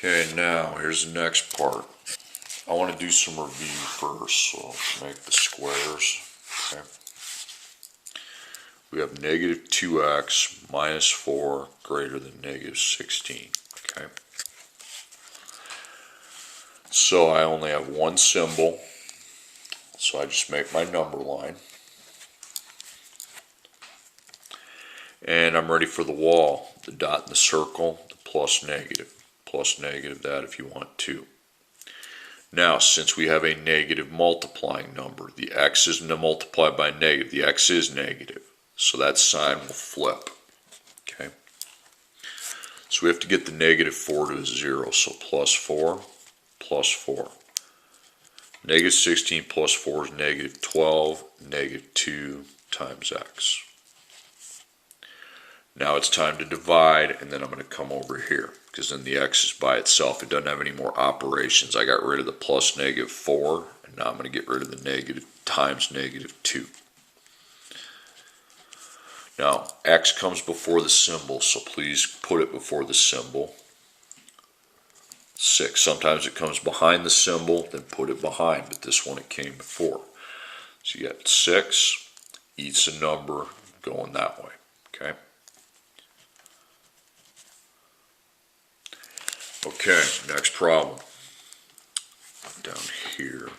Okay, now here's the next part. I want to do some review first, so make the squares. Okay. We have negative 2x minus 4 greater than negative 16. Okay. So I only have one symbol, so I just make my number line. And I'm ready for the wall, the dot in the circle, the plus negative that if you want to. Now, since we have a negative multiplying number, the x is multiplied by negative, the x is negative, so that sign will flip. Okay. So we have to get the negative 4 to a 0, so plus 4, plus 4. Negative 16 plus 4 is negative 12, negative 2 times x. Now it's time to divide, and then I'm going to come over here, because then the x is by itself. It doesn't have any more operations. I got rid of the plus negative 4, and now I'm going to get rid of the negative times negative 2. Now, x comes before the symbol, so please put it before the symbol. 6. Sometimes it comes behind the symbol, then put it behind, but this one it came before. So you got 6, eats a number, going that way. Okay? Okay, next problem. Down here,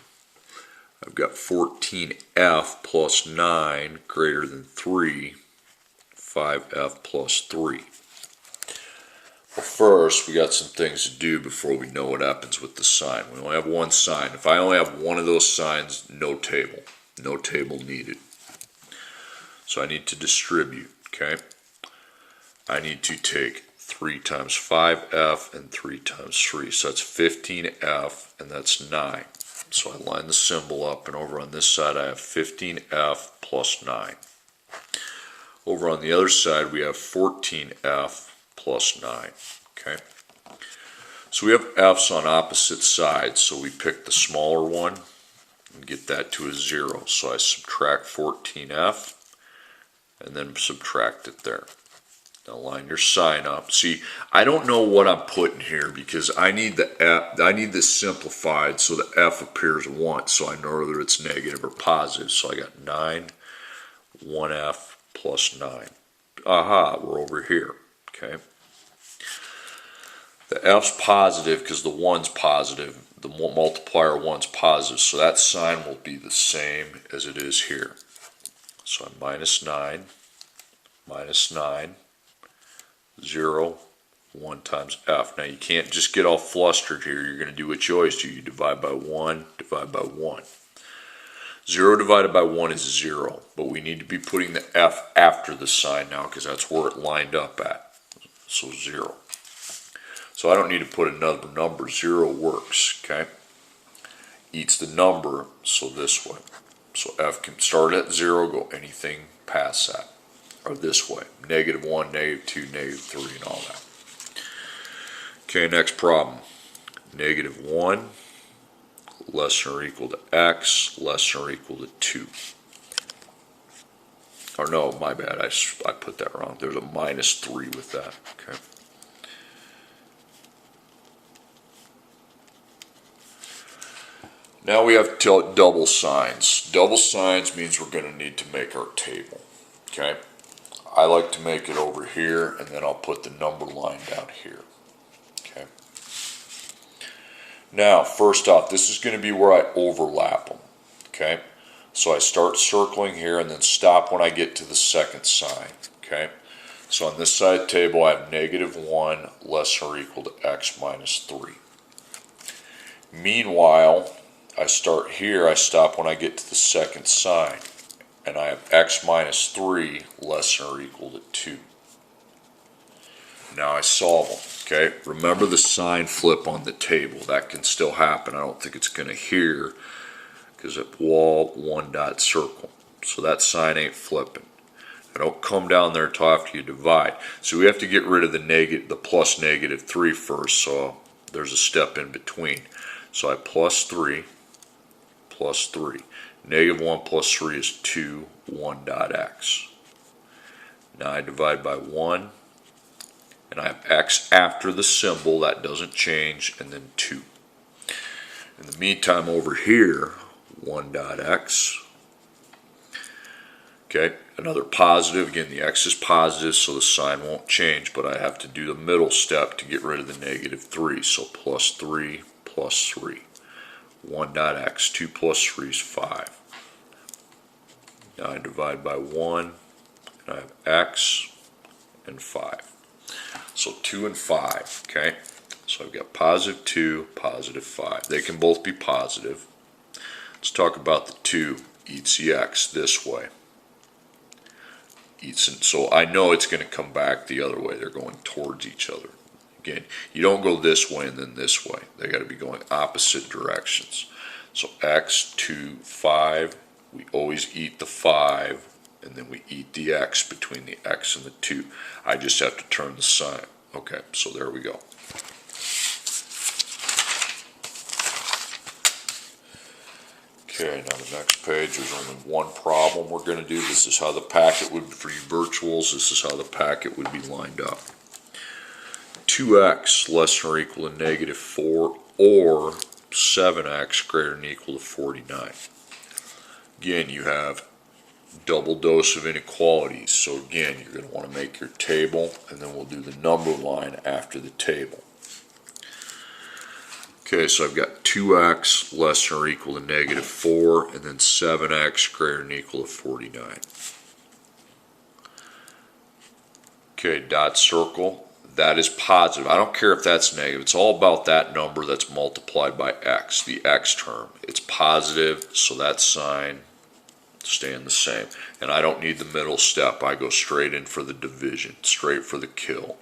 I've got 14f plus 9 greater than 3, 5f plus 3. Well, first, we got some things to do before we know what happens with the sign. We only have one sign. If I only have one of those signs, no table. No table needed. So I need to distribute, okay? I need to take 3 times 5f and 3 times 3. So that's 15f, and that's 9. So I line the symbol up, and over on this side I have 15f plus 9. Over on the other side we have 14f plus 9. Okay? So we have f's on opposite sides, so we pick the smaller one and get that to a 0. So I subtract 14f and then subtract it there. Now line your sign up. See, I don't know what I'm putting here because I need the f. I need this simplified so the f appears once, so I know whether it's negative or positive. So I got 9, 1f plus 9. Aha, we're over here. Okay. The f's positive because the 1's positive. The multiplier 1's positive, so that sign will be the same as it is here. So I'm minus 9, 0, 1 times f. Now you can't just get all flustered here. You're going to do what you always do. You divide by 1, divide by 1. 0 divided by 1 is 0, but we need to be putting the f after the sign now because that's where it lined up at. So 0. So I don't need to put another number. 0 works, okay? Eats the number, so this way. So f can start at 0, go anything past that. Or this way, negative 1, negative 2, negative 3, and all that. Okay, next problem. Negative 1 less than or equal to x less than or equal to 2. Or no, my bad, I put that wrong. There's a minus 3 with that. Okay. Now we have double signs. Double signs means we're going to need to make our table. Okay. I like to make it over here, and then I'll put the number line down here. Okay. Now, first off, this is going to be where I overlap them. Okay. So I start circling here, and then stop when I get to the second sign. Okay. So on this side of the table, I have negative 1 less than or equal to x minus 3. Meanwhile, I start here, I stop when I get to the second sign. And I have x minus 3 less than or equal to 2. Now I solve them, okay? Remember the sign flip on the table. That can still happen. I don't think it's going to here because it wall 1 dot circle. So that sign ain't flipping. I don't come down there until after you divide. So we have to get rid of the plus negative 3 first, so there's a step in between. So I plus 3, plus 3. Negative 1 plus 3 is 2, 1 dot x. Now I divide by 1, And I have x after the symbol, that doesn't change, and then 2. In the meantime, over here, 1 dot x. Okay, another positive. Again, the x is positive, so the sign won't change, but I have to do the middle step to get rid of the negative 3. So plus 3 plus 3. 1 dot x. 2 plus 3 is 5. Now I divide by 1, and I have x and 5. So 2 and 5, okay? So I've got positive 2, positive 5. They can both be positive. Let's talk about the 2 eats the x this way. So I know it's going to come back the other way. They're going towards each other. Again, you don't go this way and then this way. They got to be going opposite directions. So x, 2, 5. We always eat the 5, and then we eat the x between the x and the 2. I just have to turn the sign. Okay, so there we go. Okay, now the next page, there's only one problem we're going to do. This is how the packet would, for you virtuals, this is how the packet would be lined up. 2x less than or equal to negative 4, or 7x greater than or equal to 49. Again, you have double dose of inequalities. So again, you're going to want to make your table, and then we'll do the number line after the table. Okay, so I've got 2x less than or equal to negative 4, and then 7x greater than or equal to 49. Okay, dot circle, that is positive. I don't care if that's negative. It's all about that number that's multiplied by x, the x term. It's positive, so that sign staying the same. And I don't need the middle step. I go straight in for the division, straight for the kill.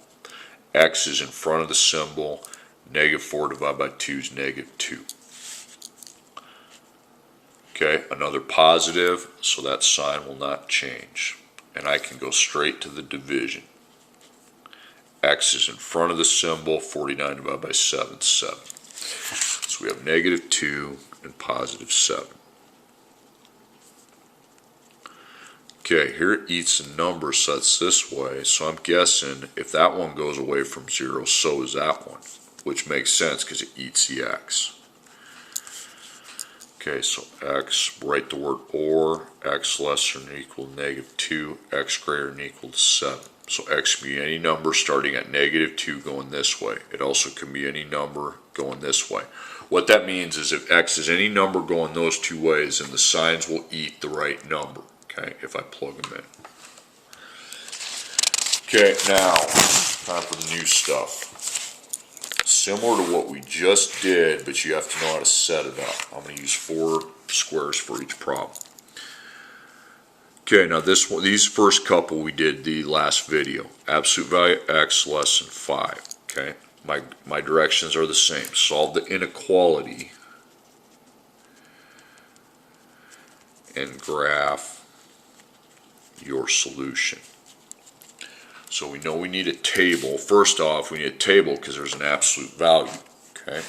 X is in front of the symbol. Negative 4 divided by 2 is negative 2. Okay, another positive, so that sign will not change. And I can go straight to the division. X is in front of the symbol. 49 divided by 7 is 7. So we have negative 2 and positive 7. Okay, here it eats a number, so that's this way. So I'm guessing if that one goes away from 0, so is that one, which makes sense because it eats the x. Okay, so x, write the word or, x less than or equal to negative 2, x greater than or equal to 7. So x can be any number starting at negative 2 going this way. It also can be any number going this way. What that means is if x is any number going those two ways, then the signs will eat the right number. Okay, if I plug them in. Okay, now, time for the new stuff. Similar to what we just did, but you have to know how to set it up. I'm going to use 4 squares for each problem. Okay, now this one, these first couple we did the last video. Absolute value x less than 5. Okay, my directions are the same. Solve the inequality and graph your solution. So we know we need a table. First off, we need a table because there's an absolute value. Okay.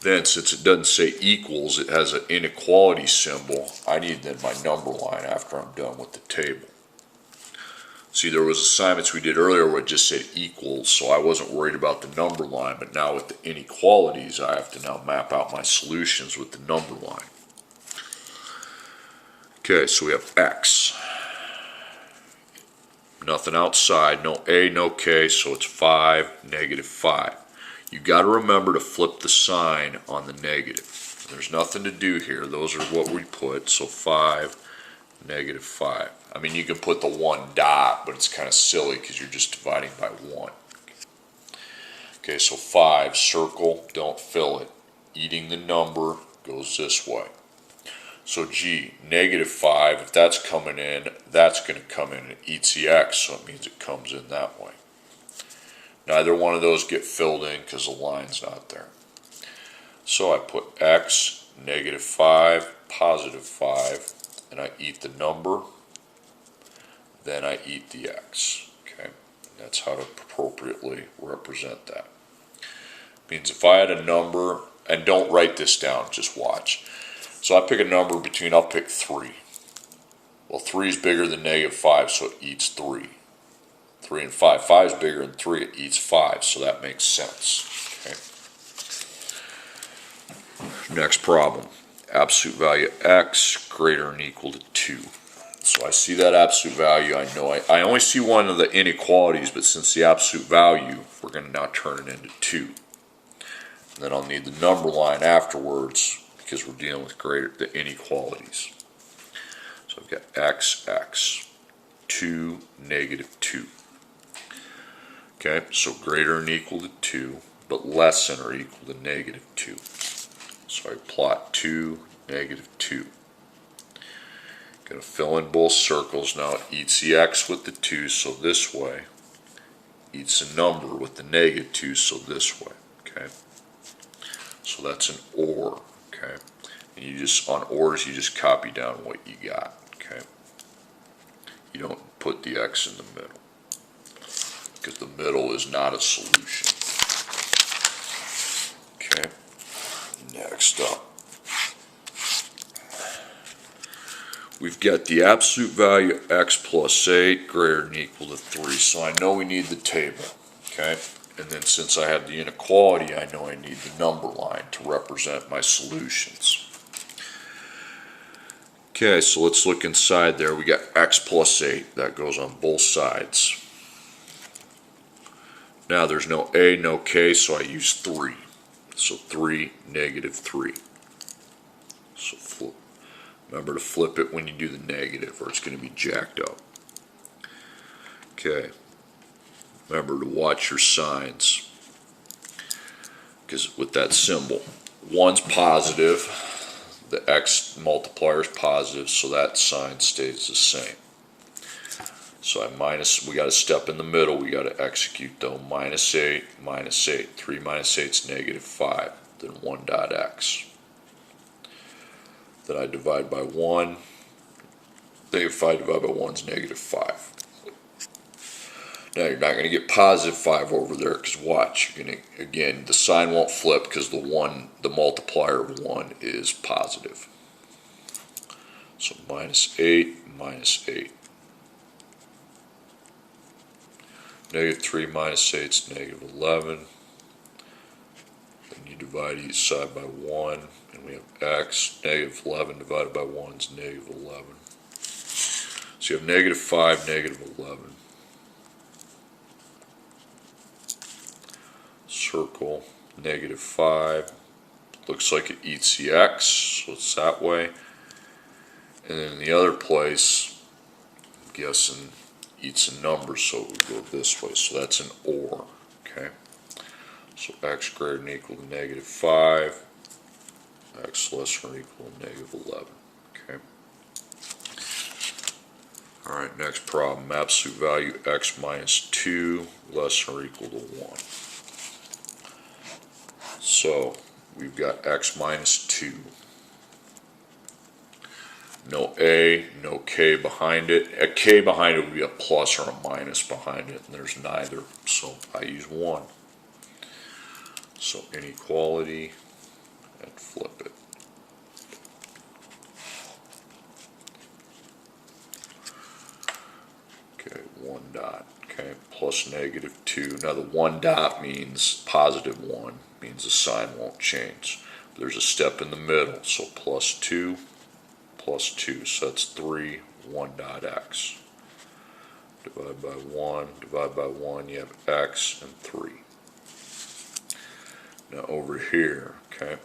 Then, since it doesn't say equals, it has an inequality symbol. I need then my number line after I'm done with the table. See, there was assignments we did earlier where it just said equals, so I wasn't worried about the number line. But now with the inequalities, I have to now map out my solutions with the number line. Okay, so we have x. Nothing outside, no a, no k, so it's 5, negative 5. You got to remember to flip the sign on the negative. There's nothing to do here. Those are what we put. So 5, negative 5. I mean, you can put the 1 dot, but it's kind of silly because you're just dividing by 1. Okay, so 5, circle, don't fill it. Eating the number goes this way. So G, negative 5, if that's coming in, that's going to come in. It eats the x, so it means it comes in that way. Neither one of those get filled in because the line's not there. So I put x, negative 5, positive 5, and I eat the number, then I eat the x. Okay, that's how to appropriately represent that. Means if I had a number, and don't write this down, just watch. So I pick a number between, I'll pick 3. Well, 3 is bigger than negative 5, so it eats 3. 3 and 5. 5 is bigger than 3, it eats 5, so that makes sense. Okay. Next problem. Absolute value x greater than or equal to 2. So I see that absolute value, I know I only see one of the inequalities, but since the absolute value, we're going to now turn it into 2. And then I'll need the number line afterwards because we're dealing with the inequalities. So I've got x, 2, negative 2. Okay, so greater than or equal to 2, but less than or equal to negative 2. So I plot 2, negative 2. Going to fill in both circles. Now it eats the x with the 2, so this way. Eats a number with the negative 2, so this way. Okay. So that's an OR. Okay. And you just, on ORs, you just copy down what you got. Okay. You don't put the x in the middle, because the middle is not a solution. Okay. Next up, we've got the absolute value x plus 8 greater than or equal to 3. So I know we need the table. Okay. And then since I have the inequality, I know I need the number line to represent my solutions. Okay, so let's look inside there. We got x plus 8. That goes on both sides. Now there's no a, no k, so I use 3. So 3, negative 3. So flip. Remember to flip it when you do the negative, or it's going to be jacked up. Okay. Remember to watch your signs, because with that symbol, 1's positive, the x multiplier is positive, so that sign stays the same. So we got to step in the middle, we got to execute though. Minus 8, minus 8. 3 minus 8 is negative 5, then 1 dot x. Then I divide by 1. Negative 5 divided by 1 is negative 5. Now you're not going to get positive 5 over there, because watch, you're going to, again, the sign won't flip because the multiplier of 1 is positive. So minus 8, minus 8. Negative 3 minus 8 is negative 11. Then you divide each side by 1, and we have x. Negative 11 divided by 1 is negative 11. So you have negative 5, negative 11. Circle, negative 5. Looks like it eats the x, so it's that way. And then in the other place, I'm guessing eats a number, so it would go this way. So that's an OR. Okay. So x greater than or equal to negative 5. X less than or equal to negative 11. Okay. Alright, next problem. Absolute value x minus 2 less than or equal to 1. So we've got x minus 2. No a, no k behind it. A k behind it would be a plus or a minus behind it, and there's neither, so I use 1. So inequality, and flip it. Okay, 1 dot. Okay, plus negative 2. Now the 1 dot means positive 1, means the sign won't change. There's a step in the middle, so plus 2, plus 2, so that's 3, 1 dot x. Divide by 1, you have x and 3. Now over here, okay,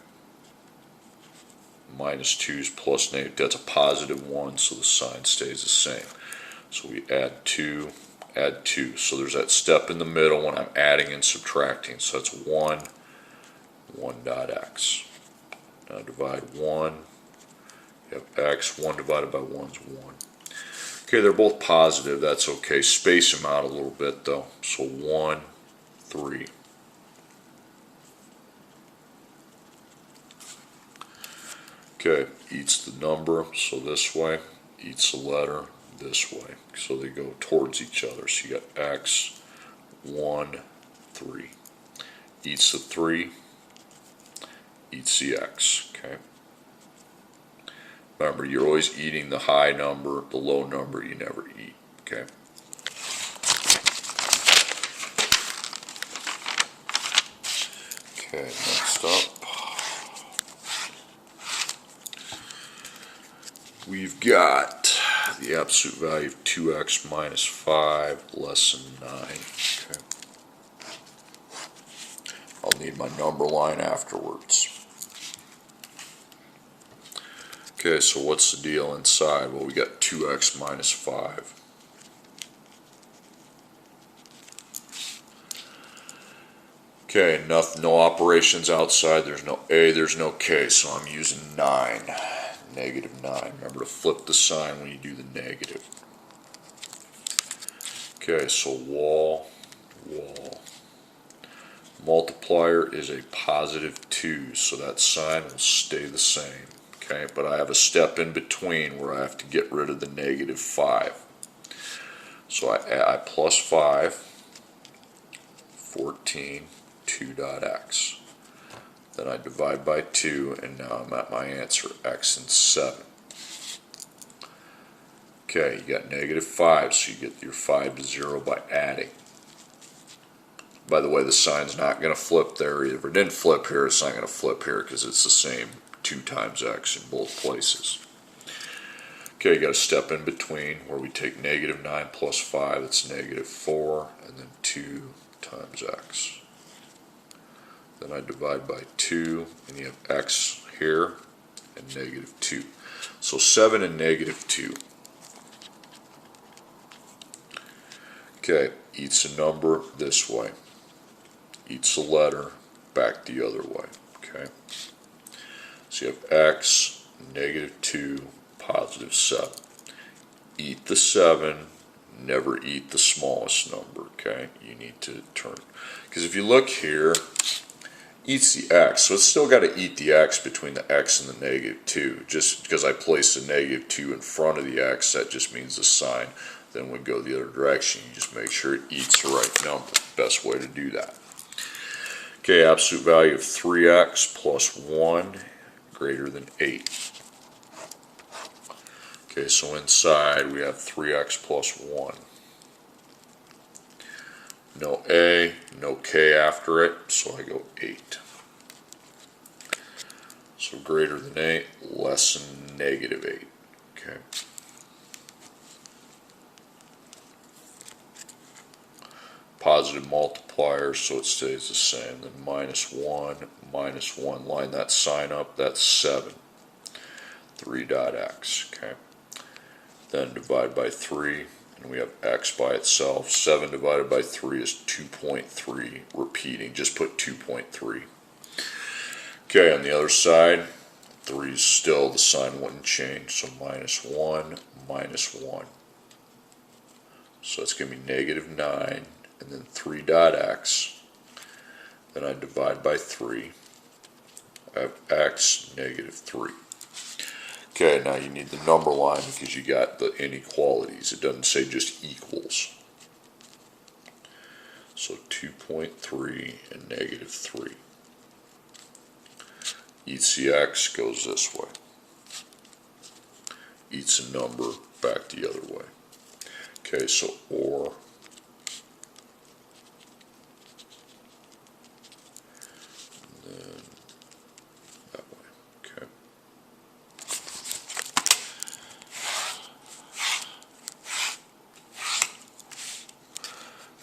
minus 2 is plus negative, that's a positive 1, so the sign stays the same. So we add 2, so there's that step in the middle when I'm adding and subtracting, so that's 1, 1 dot x. Now divide 1, you have x, 1 divided by 1 is 1. Okay, they're both positive, that's okay. Space them out a little bit though. So 1, 3. Okay, eats the number, so this way. Eats the letter, this way. So they go towards each other. So you got x, 1, 3. Eats the 3, eats the x, okay? Remember, you're always eating the high number, the low number you never eat, okay? Okay, next up, we've got the absolute value of 2x minus 5 less than 9. Okay. I'll need my number line afterwards. Okay, so what's the deal inside? Well, we got 2x minus 5. Okay, no operations outside. There's no a, there's no k, so I'm using 9. Negative 9. Remember to flip the sign when you do the negative. Okay, so wall. Multiplier is a positive 2, so that sign will stay the same. Okay, but I have a step in between where I have to get rid of the negative 5. So I plus 5, 14, 2.x. Then I divide by 2, and now I'm at my answer, x and 7. Okay, you got negative 5, so you get your 5 to 0 by adding. By the way, the sign's not going to flip there. If it didn't flip here, it's not going to flip here because it's the same 2 times x in both places. Okay, you got a step in between where we take negative 9 plus 5, that's negative 4, and then 2 times x. Then I divide by 2, and you have x here, and negative 2. So 7 and negative 2. Okay, eats a number this way. Eats a letter back the other way. Okay. So you have x, negative 2, positive 7. Eat the 7, never eat the smallest number. Okay, you need to turn. Because if you look here, eats the x, so it's still got to eat the x between the x and the negative 2. Just because I placed the negative 2 in front of the x, that just means the sign then would go the other direction. You just make sure it eats the right number. Best way to do that. Okay, absolute value of 3x plus 1 greater than 8. Okay, so inside we have 3x plus 1. No a, no k after it, so I go 8. So greater than 8, less than negative 8. Okay. Positive multiplier, so it stays the same. Then minus 1, line that sign up, that's 7. 3.x, okay. Then divide by 3, and we have x by itself. 7 divided by 3 is 2.3. Repeating, just put 2.3. Okay, on the other side, 3 is still, the sign wouldn't change, so minus 1, minus 1. So it's going to be negative 9. And then 3.x, then I divide by 3, I have x, negative 3. Okay, now you need the number line because you got the inequalities. It doesn't say just equals. So 2.3 and negative 3. Eats the x, goes this way. Eats a number, back the other way. Okay, so or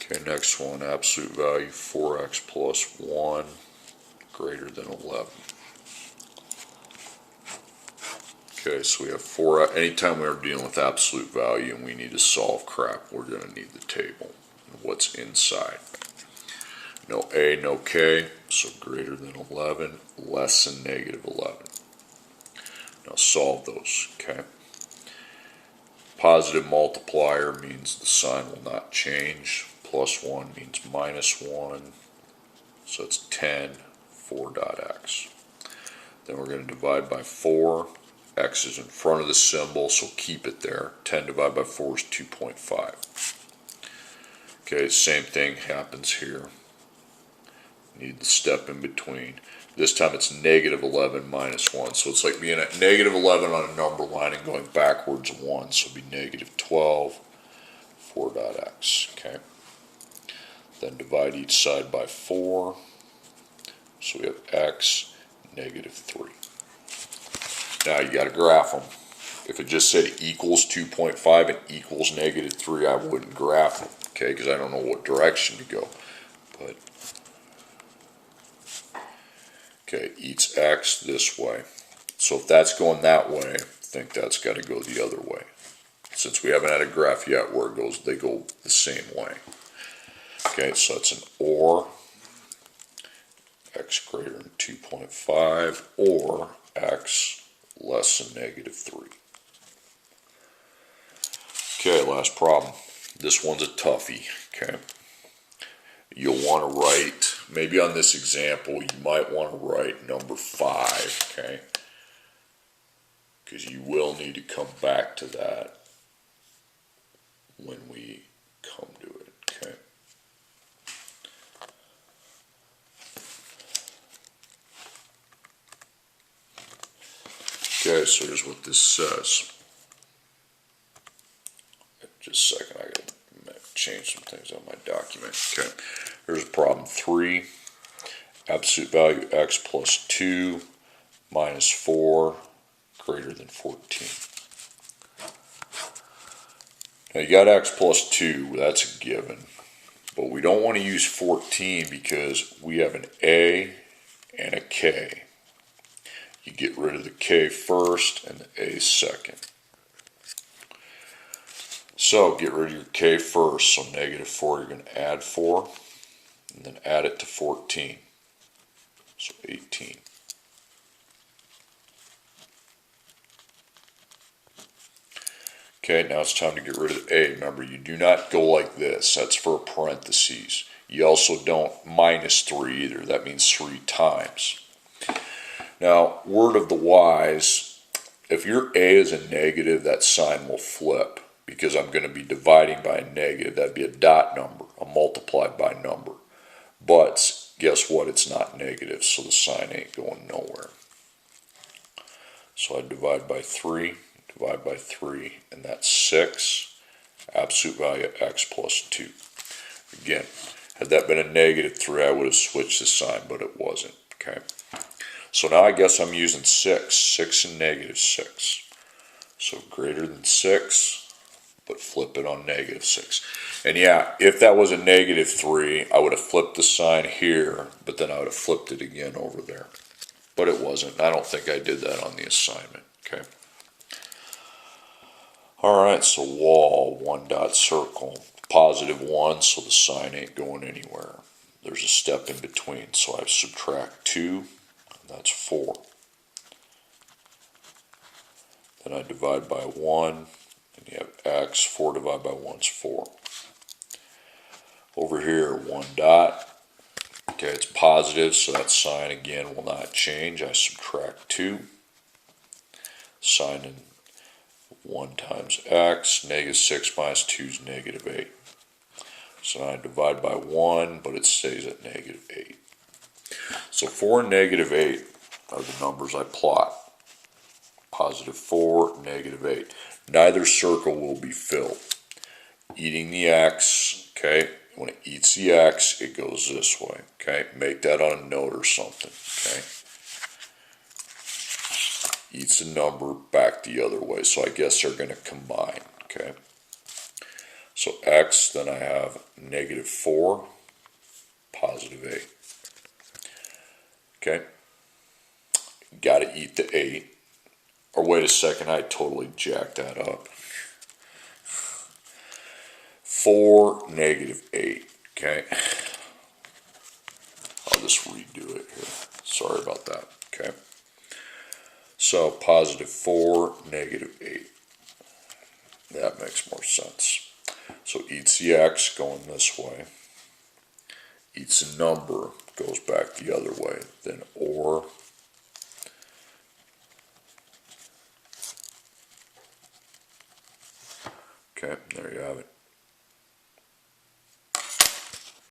okay, next one, absolute value 4x plus 1 greater than 11. Okay, so we have 4, anytime we are dealing with absolute value and we need to solve crap, we're going to need the table and what's inside. No a, no k, so greater than 11, less than negative 11. Now solve those, okay? Positive multiplier means the sign will not change. Plus 1 means minus 1. So it's 10, 4.x. Then we're going to divide by 4. X is in front of the symbol, so keep it there. 10 divided by 4 is 2.5. Okay, same thing happens here. Need the step in between. This time it's negative 11 minus 1. So it's like being at negative 11 on a number line and going backwards 1. So it'll be negative 12, 4.x. Okay. Then divide each side by 4. So we have x, negative 3. Now you got to graph them. If it just said equals 2.5 and equals negative 3, I wouldn't graph them, okay, because I don't know what direction to go. But, okay, eats x this way. So if that's going that way, I think that's got to go the other way. Since we haven't had a graph yet where it goes, they go the same way. Okay, so it's an or x greater than 2.5 or x less than negative 3. Okay, last problem. This one's a toughie, okay? You'll want to write, maybe on this example, you might want to write number 5, okay? Because you will need to come back to that when we come to it, okay? Okay, so here's what this says. Just a second, I gotta change some things on my document. Okay, here's problem 3. Absolute value x plus 2 minus 4 greater than 14. Now you got x plus 2, that's a given. But we don't want to use 14 because we have an a and a k. You get rid of the k first and the a second. So get rid of your k first, so negative 4, you're going to add 4, and then add it to 14, so 18. Okay, now it's time to get rid of the a. Remember, you do not go like this, that's for parentheses. You also don't minus 3 either, that means 3 times. Now, word of the wise, if your a is a negative, that sign will flip. Because I'm going to be dividing by a negative, that'd be a dot number, a multiplied by number. But guess what? It's not negative, so the sign ain't going nowhere. So I divide by 3, and that's 6. Absolute value of x plus 2. Again, had that been a negative 3, I would have switched the sign, but it wasn't. Okay. So now I guess I'm using 6. 6 and negative 6. So greater than 6. But flip it on negative 6. And yeah, if that was a negative 3, I would have flipped the sign here, but then I would have flipped it again over there. But it wasn't. I don't think I did that on the assignment. Okay. Alright, so wall, 1 dot circle. Positive 1, so the sign ain't going anywhere. There's a step in between, so I subtract 2, and that's 4. Then I divide by 1. And you have x, 4 divided by 1 is 4. Over here, 1 dot. Okay, it's positive, so that sign again will not change. I subtract 2. Sign in 1 times x. Negative 6 minus 2 is negative 8. So now I divide by 1, but it stays at negative 8. So 4 and negative 8 are the numbers I plot. Positive 4, negative 8. Neither circle will be filled. Eating the x, okay, when it eats the x, it goes this way, okay? Make that on a note or something, okay? Eats a number back the other way, so I guess they're going to combine, okay? So x, then I have negative 4, positive 8. Okay? Got to eat the 8. Or wait a second, I totally jacked that up. 4, negative 8, okay? I'll just redo it here. Sorry about that, okay? So, positive 4, negative 8. That makes more sense. So, eats the x going this way. Eats a number, goes back the other way. Then, or. Okay, there you have it.